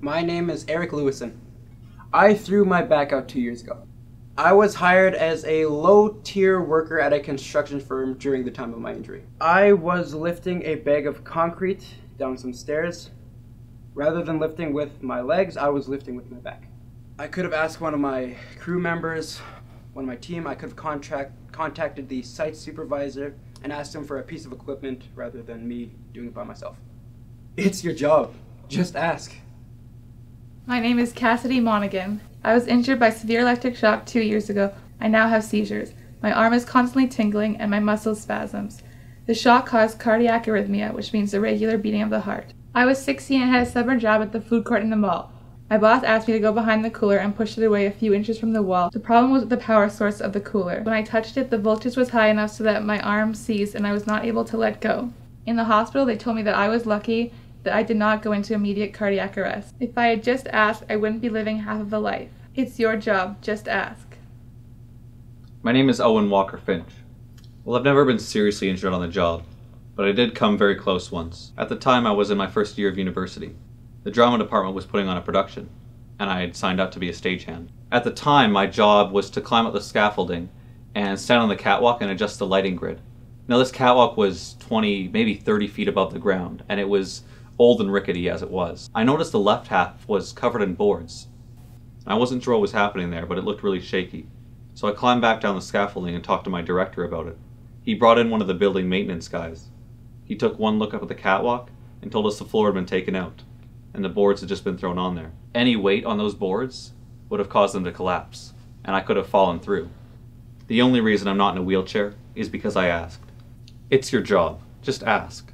My name is Eric Lewison. I threw my back out 2 years ago. I was hired as a low-tier worker at a construction firm during the time of my injury. I was lifting a bag of concrete down some stairs. Rather than lifting with my legs, I was lifting with my back. I could have asked one of my crew members, one of my team, I could have contacted the site supervisor and asked him for a piece of equipment rather than me doing it by myself. It's your job. Just ask. My name is Cassidy Monaghan. I was injured by severe electric shock 2 years ago. I now have seizures. My arm is constantly tingling and my muscles spasms. The shock caused cardiac arrhythmia, which means irregular beating of the heart. I was 16 and had a stubborn job at the food court in the mall. My boss asked me to go behind the cooler and push it away a few inches from the wall. The problem was with the power source of the cooler. When I touched it, the voltage was high enough so that my arm seized and I was not able to let go. In the hospital, they told me that I was lucky that I did not go into immediate cardiac arrest. If I had just asked, I wouldn't be living half of a life. It's your job, just ask. My name is Owen Walker-Finch. Well, I've never been seriously injured on the job, but I did come very close once. At the time, I was in my first year of university. The drama department was putting on a production, and I had signed up to be a stagehand. At the time, my job was to climb up the scaffolding and stand on the catwalk and adjust the lighting grid. Now, this catwalk was 20, maybe 30 feet above the ground, and it was old and rickety as it was. I noticed the left half was covered in boards. I wasn't sure what was happening there, but it looked really shaky. So I climbed back down the scaffolding and talked to my director about it. He brought in one of the building maintenance guys. He took one look up at the catwalk and told us the floor had been taken out, and the boards had just been thrown on there. Any weight on those boards would have caused them to collapse, and I could have fallen through. The only reason I'm not in a wheelchair is because I asked. It's your job. Just ask.